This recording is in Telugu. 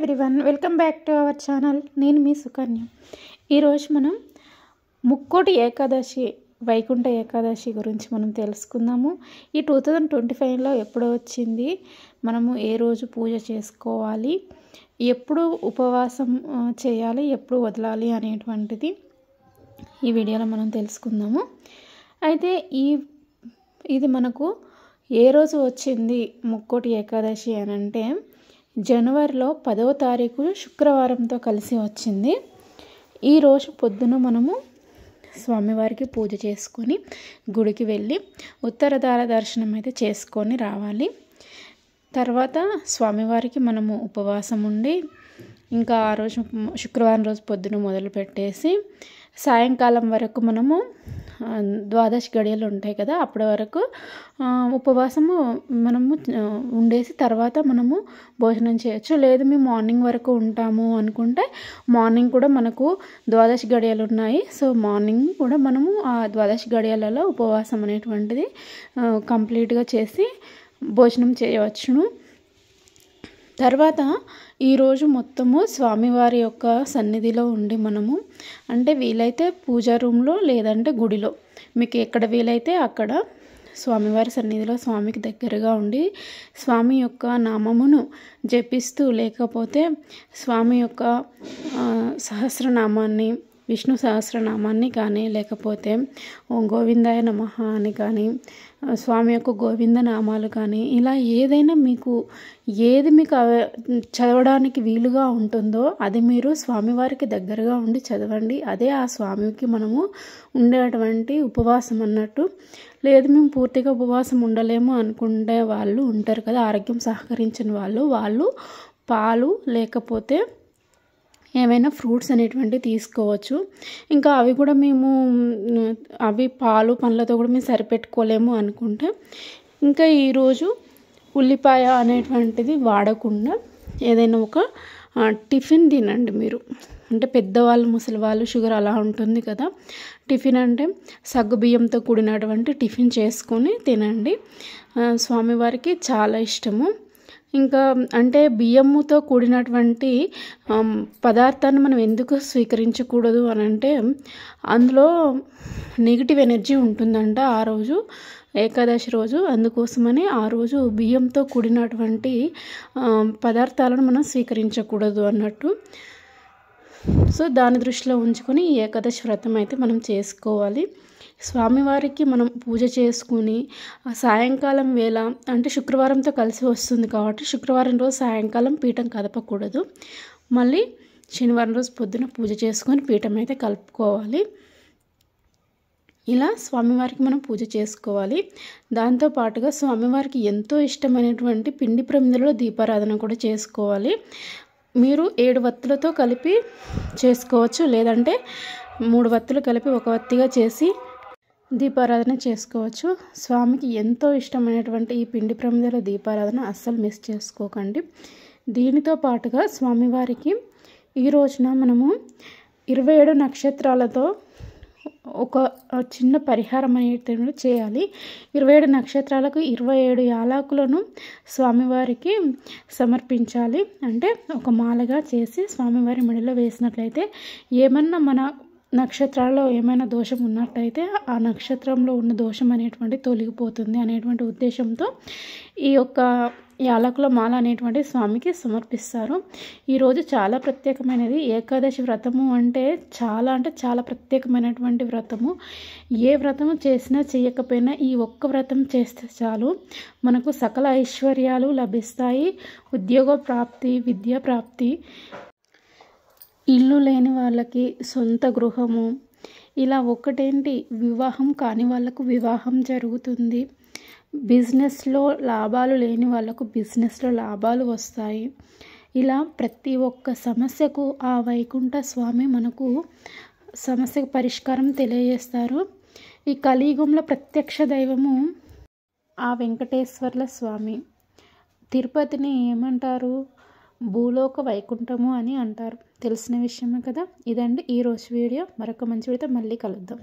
Everyone, welcome back to our channel. నేను మీ సుకన్య. ఈరోజు మనం ముక్కోటి ఏకాదశి, వైకుంఠ ఏకాదశి గురించి మనం తెలుసుకుందాము. ఈ 2025లో ఎప్పుడో వచ్చింది, మనము ఏ రోజు పూజ చేసుకోవాలి, ఎప్పుడు ఉపవాసం చేయాలి, ఎప్పుడు వదలాలి అనేటువంటిది ఈ వీడియోలో మనం తెలుసుకుందాము. అయితే ఇది మనకు ఏ రోజు వచ్చింది ముక్కోటి ఏకాదశి అని అంటే జనవరిలో 10వ తారీఖు శుక్రవారంతో కలిసి వచ్చింది. ఈరోజు పొద్దున మనము స్వామివారికి పూజ చేసుకొని గుడికి వెళ్ళి ఉత్తరద్వార దర్శనం అయితే చేసుకొని రావాలి. తర్వాత స్వామివారికి మనము ఉపవాసం ఉండి ఇంకా ఆ రోజు శుక్రవారం రోజు పొద్దున మొదలు పెట్టేసి సాయంకాలం వరకు మనము ద్వాదశి గడియలు ఉంటాయి కదా, అప్పటి వరకు ఉపవాసము మనము ఉండేసి తర్వాత మనము భోజనం చేయొచ్చు. లేదు మేము మార్నింగ్ వరకు ఉంటాము అనుకుంటే మార్నింగ్ కూడా మనకు ద్వాదశి గడియలు ఉన్నాయి. సో మార్నింగ్ కూడా మనము ఆ ద్వాదశి గడియలలో ఉపవాసం అనేటువంటిది కంప్లీట్గా చేసి భోజనం చేయవచ్చును. తర్వాత ఈరోజు మొత్తము స్వామివారి యొక్క సన్నిధిలో ఉండి మనము అంటే వీలైతే పూజా రూమ్లో లేదంటే గుడిలో మీకు ఎక్కడ వీలైతే అక్కడ స్వామివారి సన్నిధిలో స్వామికి దగ్గరగా ఉండి స్వామి యొక్క నామమును జపిస్తూ లేకపోతే స్వామి యొక్క సహస్రనామాన్ని, విష్ణు సహస్రనామాన్ని కానీ లేకపోతే ఓం గోవిందాయ నమః అని కానీ స్వామి యొక్క గోవింద నామాలు కానీ ఇలా ఏదైనా మీకు చదవడానికి వీలుగా ఉంటుందో అది మీరు స్వామివారికి దగ్గరగా ఉండి చదవండి. అదే ఆ స్వామికి మనము ఉండేటువంటి ఉపవాసం అన్నట్టు. లేదు మేము పూర్తిగా ఉపవాసం ఉండలేము అనుకునే వాళ్ళు ఉంటారు కదా, ఆరోగ్యం సహకరించిన వాళ్ళు పాలు లేకపోతే ఏమైనా ఫ్రూట్స్ అనేటువంటివి తీసుకోవచ్చు. ఇంకా అవి కూడా అవి పాలు పండ్లతో కూడా మేము సరిపెట్టుకోలేము అనుకుంటే ఇంకా ఈరోజు ఉల్లిపాయ అనేటువంటిది వాడకుండా ఏదైనా ఒక టిఫిన్ తినండి మీరు. అంటే పెద్దవాళ్ళు ముసలి వాళ్ళు షుగర్ అలా ఉంటుంది కదా, టిఫిన్ అంటే సగ్గుబియ్యంతో కూడినటువంటి టిఫిన్ చేసుకొని తినండి. స్వామివారికి చాలా ఇష్టము. ఇంకా అంటే బియ్యముతో కూడినటువంటి పదార్థాన్ని మనం ఎందుకు స్వీకరించకూడదు అని అంటే అందులో నెగిటివ్ ఎనర్జీ ఉంటుందంట ఆ రోజు ఏకాదశి రోజు. అందుకోసమని ఆ రోజు బియ్యంతో కూడినటువంటి పదార్థాలను మనం స్వీకరించకూడదు అన్నట్టు. సో దాని దృష్టిలో ఉంచుకొని ఈ ఏకాదశి వ్రతం అయితే మనం చేసుకోవాలి. స్వామివారికి మనం పూజ చేసుకుని సాయంకాలం వేళ అంటే శుక్రవారంతో కలిసి వస్తుంది కాబట్టి శుక్రవారం రోజు సాయంకాలం పీఠం కదపకూడదు. మళ్ళీ శనివారం రోజు పొద్దున పూజ చేసుకొని పీఠం అయితే కలుపుకోవాలి. ఇలా స్వామివారికి మనం పూజ చేసుకోవాలి. దాంతోపాటుగా స్వామివారికి ఎంతో ఇష్టమైనటువంటి పిండి ప్రమిదలో దీపారాధన కూడా చేసుకోవాలి. మీరు 7 వత్తులతో కలిపి చేసుకోవచ్చు, లేదంటే 3 వత్తులు కలిపి 1 వత్తిగా చేసి దీపారాధన చేసుకోవచ్చు. స్వామికి ఎంతో ఇష్టమైనటువంటి ఈ పిండి ప్రమిదల దీపారాధన అస్సలు మిస్ చేసుకోకండి. దీనితో పాటుగా స్వామివారికి ఈ రోజున మనము 27 నక్షత్రాలతో ఒక చిన్న పరిహారం అనేది చేయాలి. 27 నక్షత్రాలకు 27 యాలకులను స్వామివారికి సమర్పించాలి. అంటే ఒక మాలగా చేసి స్వామివారి మెడలో వేసినట్లయితే ఏమన్నా మన నక్షత్రాల్లో ఏమైనా దోషం ఉన్నట్టయితే ఆ నక్షత్రంలో ఉన్న దోషం అనేటువంటి తొలగిపోతుంది అనేటువంటి ఉద్దేశంతో ఈ యొక్క యాలకుల మాల అనేటువంటి స్వామికి సమర్పిస్తారు. ఈరోజు చాలా ప్రత్యేకమైనది. ఏకాదశి వ్రతము అంటే చాలా ప్రత్యేకమైనటువంటి వ్రతము. ఏ వ్రతము చేసినా చేయకపోయినా ఈ ఒక్క వ్రతం చేస్తే చాలు మనకు సకల ఐశ్వర్యాలు లభిస్తాయి. ఉద్యోగ ప్రాప్తి, విద్యా ప్రాప్తి, ఇల్లు లేని వాళ్ళకి సొంత గృహము, ఇలా ఒకటేంటి వివాహం కాని వాళ్ళకు వివాహం జరుగుతుంది. బిజినెస్లో లాభాలు లేని వాళ్ళకు బిజినెస్లో లాభాలు వస్తాయి. ఇలా ప్రతి ఒక్క సమస్యకు ఆ వైకుంఠ స్వామి మనకు సమస్యకు పరిష్కారం తెలియజేస్తారు. ఈ కలియుగంలో ప్రత్యక్ష దైవము ఆ వెంకటేశ్వర్ల స్వామి. తిరుపతిని ఏమంటారు? భూలోక వైకుంఠము అని అంటారు. తెలిసిన విషయమే కదా. ఇదండి ఈరోజు వీడియో. మరొక మంచి వీడియోతో మళ్ళీ కలుద్దాం.